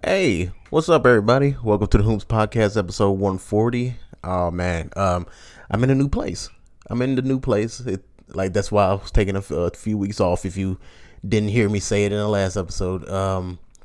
Hey, what's up, everybody? Welcome to the Hoops Podcast, episode 140. Oh man, I'm in a new place. I'm in the new place. That's why I was taking a few weeks off. If you didn't hear me say it in the last episode,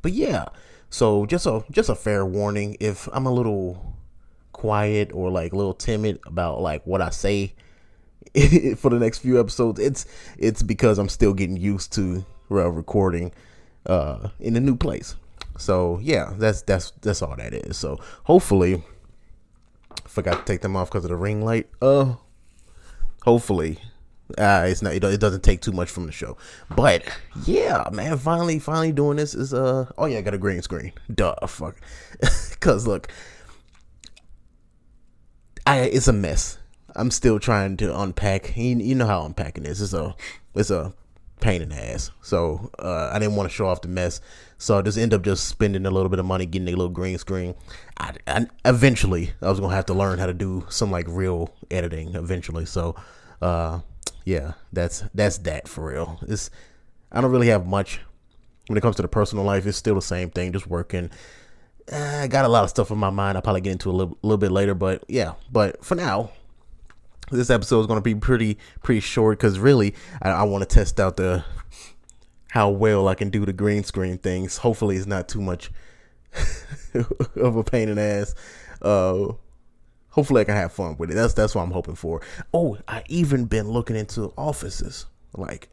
but yeah. So just a fair warning. If I'm a little quiet or like a little timid about like what I say for the next few episodes, it's because I'm still getting used to recording in a new place. So yeah, that's all that is. So hopefully, forgot to take them off because of the ring light. Hopefully, it's not. It doesn't take too much from the show. But yeah, man, finally doing this is Oh yeah, I got a green screen. Duh, fuck. Cause look, it's a mess. I'm still trying to unpack. You know how unpacking is. It's a pain in the ass. So I didn't want to show off the mess. So I just end up just spending a little bit of money getting a little green screen. Eventually I was gonna have to learn how to do some like real editing eventually. So yeah, that's that for real. I don't really have much when it comes to the personal life. It's still the same thing, just working. I got a lot of stuff in my mind. I'll probably get into a little bit later, but yeah. But for now, this episode is going to be pretty short because really I want to test out how well I can do the green screen things. Hopefully it's not too much of a pain in the ass. Hopefully I can have fun with it. That's what I'm hoping for. Oh, I even been looking into offices, like,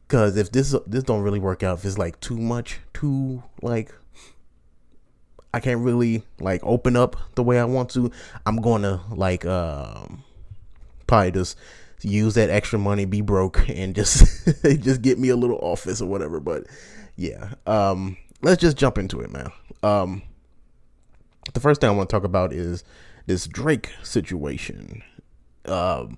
because if this don't really work out, if it's like too like I can't really like open up the way I want to, I'm going to like probably just use that extra money, be broke, and just just get me a little office or whatever. But yeah, let's just jump into it, man. The first thing I want to talk about is this Drake situation. Not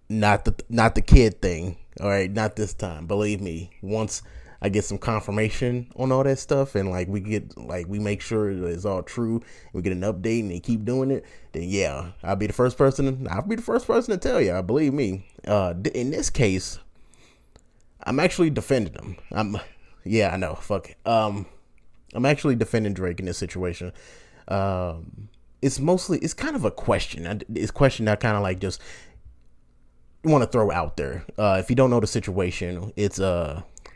the kid thing. All right, not this time. Believe me. Once I get some confirmation on all that stuff, and like we make sure it's all true, we get an update, and they keep doing it, then yeah, I'll be the first person to tell you. Believe me. In this case, I'm actually defending him. Yeah, I know. Fuck it. I'm actually defending Drake in this situation. It's kind of a question. It's a question that I kind of like just want to throw out there. If you don't know the situation, it's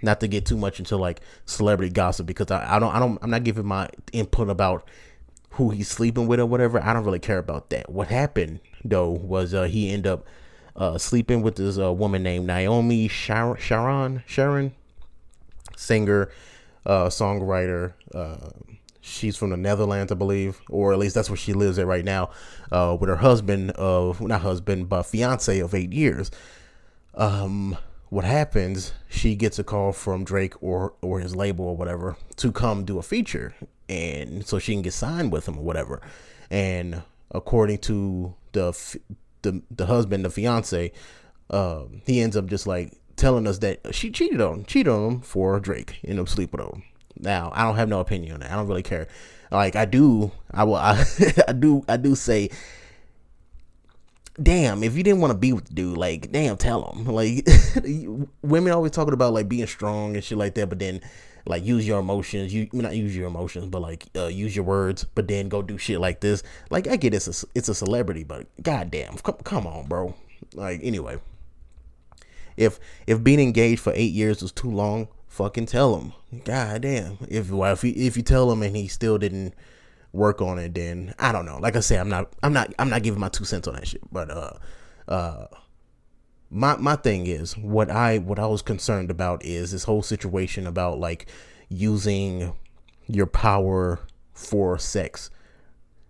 not to get too much into like celebrity gossip, because I'm not giving my input about who he's sleeping with or whatever. I don't really care about that. What happened though was he ended up sleeping with this woman named Naomi Sharon, singer, songwriter. She's from the Netherlands, I believe, or at least that's where she lives at right now, with her husband not husband, but fiance of 8 years. What happens? She gets a call from Drake or his label or whatever to come do a feature, and so she can get signed with him or whatever. And according to the husband, the fiance, he ends up just like telling us that she cheated on him for Drake, end up sleeping with him. Now, I don't have no opinion on that. I don't really care. Like I do say, damn, if you didn't want to be with the dude, like, damn, tell him. Like, women always talking about like being strong and shit like that, but then like use your emotions. Not use your emotions, but like use your words, but then go do shit like this. Like, I get it's a celebrity, but goddamn, come on, bro. Like, anyway, if being engaged for 8 years was too long, fucking tell him. God damn. If you tell him and he still didn't work on it, then I don't know. Like I say, I'm not giving my 2 cents on that shit. But my thing is, what I was concerned about is this whole situation about like using your power for sex.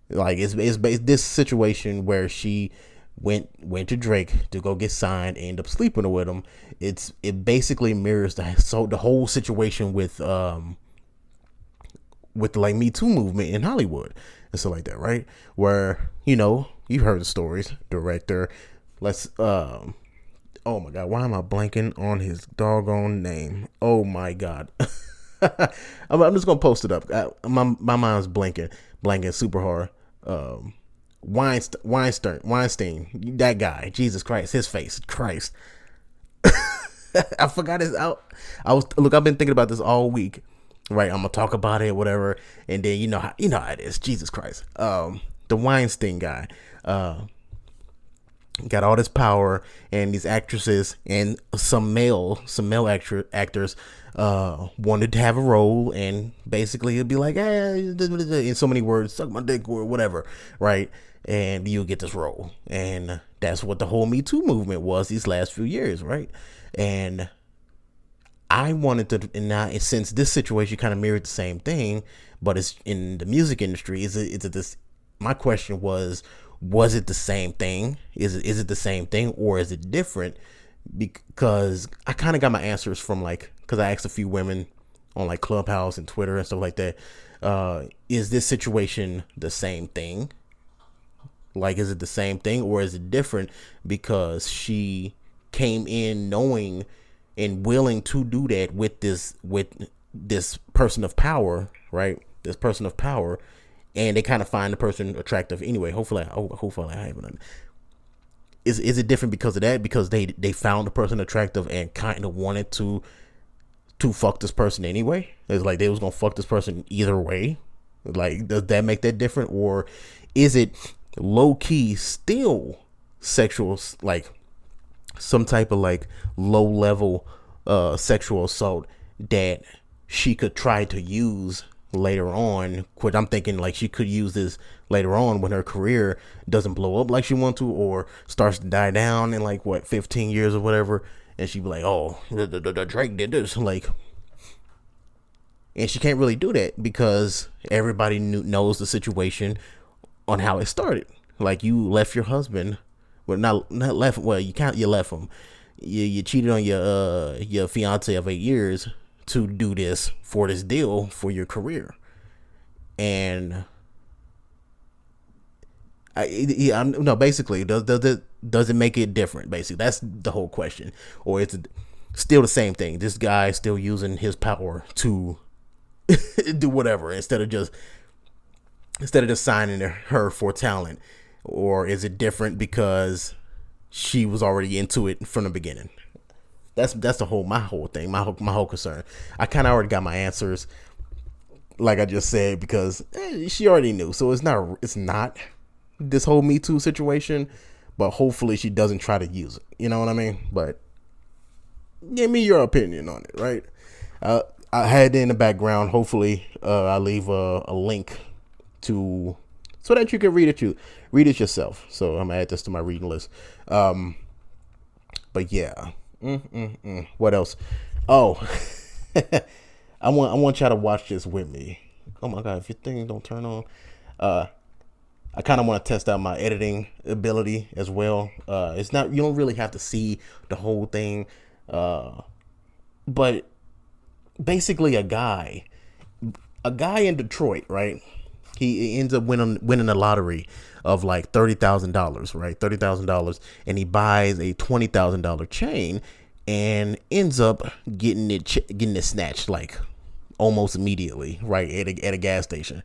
Like it's this situation where she went to Drake to go get signed and end up sleeping with him. It basically mirrors the whole situation with the like Me Too movement in Hollywood and stuff like that, right? Where, you've heard the stories. Director, oh my god, why am I blanking on his doggone name? Oh my god. I'm just gonna post it up. My mind's blanking super hard. Weinstein, that guy, Jesus Christ, his face, Christ. I forgot his out. I've been thinking about this all week, right? I'm gonna talk about it, whatever. And then you know how it is. Jesus Christ. The Weinstein guy, got all this power, and these actresses and some male actors wanted to have a role, and basically it'd be like, hey, in so many words, suck my dick or whatever, right? And you get this role, and that's what the whole Me Too movement was these last few years, right? And I wanted to, and now since this situation kind of mirrored the same thing, but it's in the music industry, is it this? My question was it the same thing? Is it the same thing, or is it different? Because I kind of got my answers from because I asked a few women on like Clubhouse and Twitter and stuff like that. Is this situation the same thing? Like, is it the same thing, or is it different because she came in knowing and willing to do that with this person of power, right? This person of power, and they kind of find the person attractive anyway. Hopefully I haven't. Is it different because of that? Because they found the person attractive and kind of wanted to fuck this person anyway? It's like they was gonna fuck this person either way. Like, does that make that different, or is it low key still sexual, like some type of like low level sexual assault that she could try to use later on? Which I'm thinking like she could use this later on when her career doesn't blow up like she wants to, or starts to die down in 15 years or whatever, and she'd be like, oh, the Drake did this, like. And she can't really do that because everybody knows the situation on how it started. Like, you left your husband, well, not left. Well, you left him. You cheated on your fiance of 8 years to do this for this deal for your career, and basically, does it make it different? Basically, that's the whole question. Or it's still the same thing. This guy still using his power to do whatever instead of just signing her for talent. Or is it different because she was already into it from the beginning? That's my whole thing, my whole concern. I kind of already got my answers, like I just said, because she already knew. So it's not this whole Me Too situation, but hopefully she doesn't try to use it. You know what I mean? But give me your opinion on it, right? I had it in the background. Hopefully, I'll leave a link to so that you can read it yourself. So I'm gonna add this to my reading list. But yeah. What else? Oh, I want y'all to watch this with me. Oh my God, if your thing don't turn on, I kind of want to test out my editing ability as well. It's not, you don't really have to see the whole thing, but basically a guy in Detroit, right? He ends up winning a lottery of like $30,000, right? $30,000, and he buys a $20,000 chain and ends up getting it snatched like almost immediately, right, at a gas station.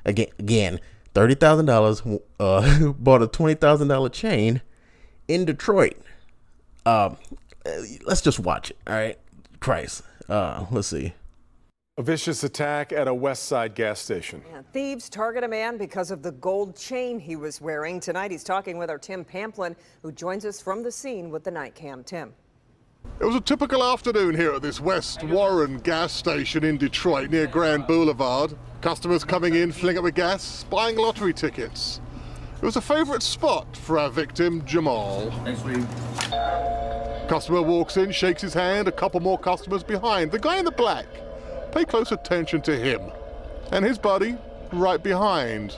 Again, $30,000, bought a $20,000 chain in Detroit. Let's just watch it. All right, Christ. Let's see. A vicious attack at a West Side gas station. Yeah, thieves target a man because of the gold chain he was wearing. Tonight he's talking with our Tim Pamplin, who joins us from the scene with the night cam. Tim. It was a typical afternoon here at this West Warren gas station in Detroit near Grand Boulevard. Customers coming in, filling up with gas, buying lottery tickets. It was a favorite spot for our victim, Jamal. Thanks, Reed. Customer walks in, shakes his hand, a couple more customers behind. The guy in the black. Pay close attention to him. And his buddy, right behind.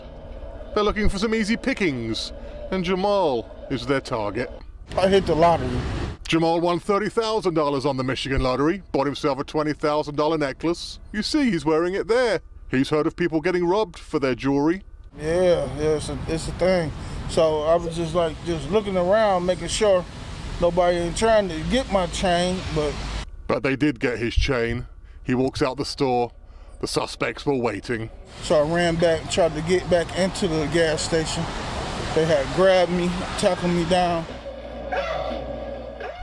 They're looking for some easy pickings, and Jamal is their target. I hit the lottery. Jamal won $30,000 on the Michigan lottery, bought himself a $20,000 necklace. You see he's wearing it there. He's heard of people getting robbed for their jewelry. Yeah, it's a thing. So I was just looking around, making sure nobody ain't trying to get my chain, But they did get his chain. He walks out the store. The suspects were waiting. So I ran back, tried to get back into the gas station. They had grabbed me, tackled me down.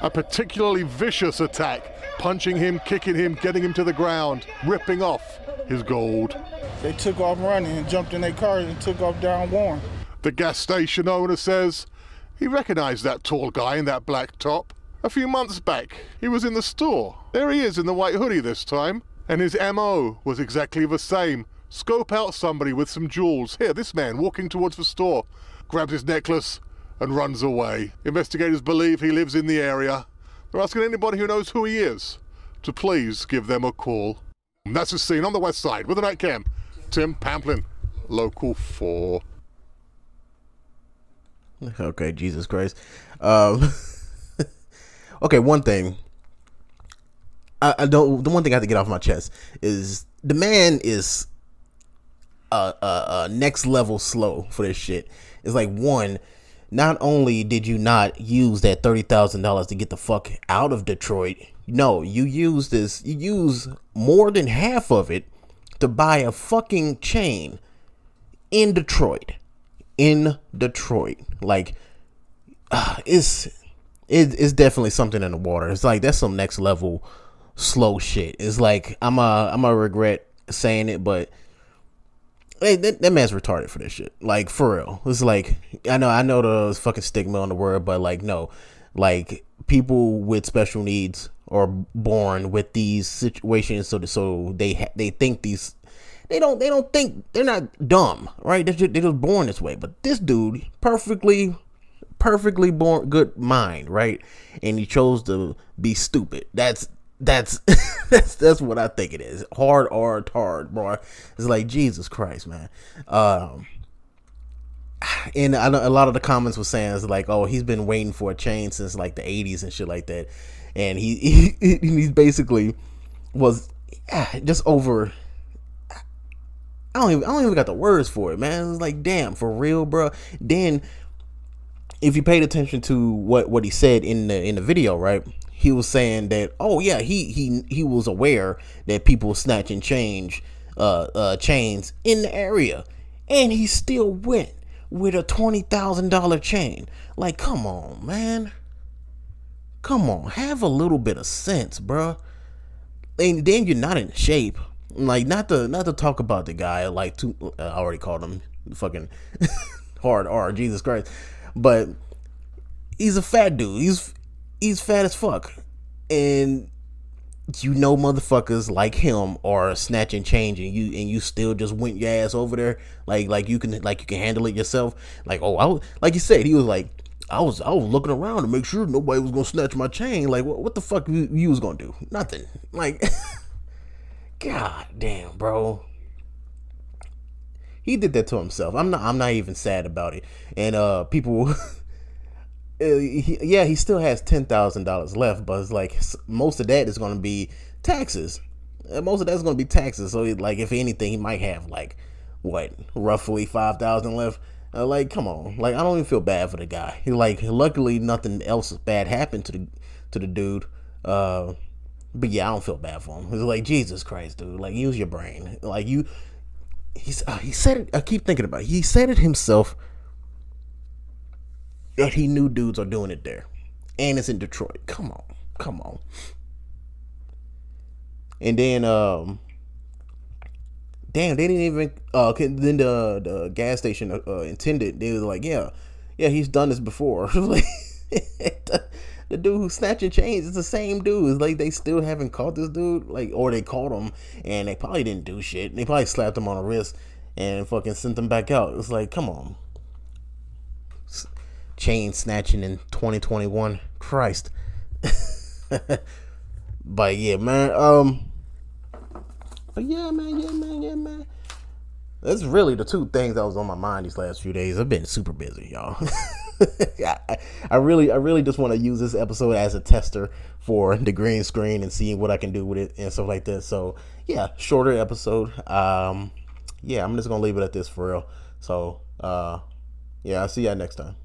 A particularly vicious attack punching him, kicking him, getting him to the ground, ripping off his gold. They took off running and jumped in their car and took off down Warren. The gas station owner says he recognized that tall guy in that black top. A few months back, he was in the store. There he is in the white hoodie this time. And his MO was exactly the same. Scope out somebody with some jewels. Here, this man walking towards the store, grabs his necklace and runs away. Investigators believe he lives in the area. They're asking anybody who knows who he is to please give them a call. And that's the scene on the west side with the night cam. Tim Pamplin, Local 4. Okay, Jesus Christ. Okay, one thing. I don't. The one thing I have to get off my chest is the man is next level slow for this shit. It's like, one, not only did you not use that $30,000 to get the fuck out of Detroit, no, you use more than half of it to buy a fucking chain in Detroit. Like, it's definitely something in the water. It's like, that's some next level slow shit. It's like, I'm a regret saying it, but hey, that man's retarded for this shit. Like, for real. It's like, I know the fucking stigma on the word, but like, no, like, people with special needs are born with these situations, so they think these. They don't think, they're not dumb, right? They're just born this way. But this dude, perfectly born, good mind, right? And he chose to be stupid. That's what I think it is. Hard, bro. It's like, Jesus Christ, man. And I know a lot of the comments were saying, it's like, oh, he's been waiting for a chain since like the 80s and shit like that. And he's basically was just over. I don't even got the words for it, man. It's like, damn, for real, bro. Then, if you paid attention to what he said in the video, right? He was saying that, oh yeah, he was aware that people were snatching chains in the area, and he still went with a $20,000 chain. Like, come on, man. Come on, have a little bit of sense, bro. And then you're not in shape. Like, not to talk about the guy, like, I already called him fucking hard R, Jesus Christ, but he's a fat dude. He's fat as fuck, and motherfuckers like him are snatching change, and you still just went your ass over there, like you can handle it yourself. Like, oh, like you said, he was like, I was looking around to make sure nobody was gonna snatch my chain. Like, what the fuck you was gonna do? Nothing. Like. God damn, bro. He did that to himself. I'm not even sad about it. And people he still has $10,000 left, but it's like most of that is going to be taxes. Most of that's going to be taxes. So like, if anything, he might have like roughly 5,000 left. Like, come on. Like, I don't even feel bad for the guy. Luckily nothing else bad happened to the dude. But yeah, I don't feel bad for him. It's like, Jesus Christ, dude. Like, use your brain. Like, he said it. I keep thinking about it. He said it himself that he knew dudes are doing it there, and it's in Detroit. Come on. And then, damn, they didn't even. Then the gas station attendant, they was like, yeah, he's done this before. Like. The dude who's snatching chains is the same dude. It's like they still haven't caught this dude. Like, or they caught him and they probably didn't do shit. They probably slapped him on the wrist and fucking sent him back out. It's like, come on. Chain snatching in 2021. Christ. But yeah, man. But yeah, man. That's really the two things that was on my mind these last few days. I've been super busy, y'all. I really just want to use this episode as a tester for the green screen and see what I can do with it and stuff like that. So yeah, shorter episode. Yeah, I'm just gonna leave it at this for real. So yeah, I'll see y'all next time.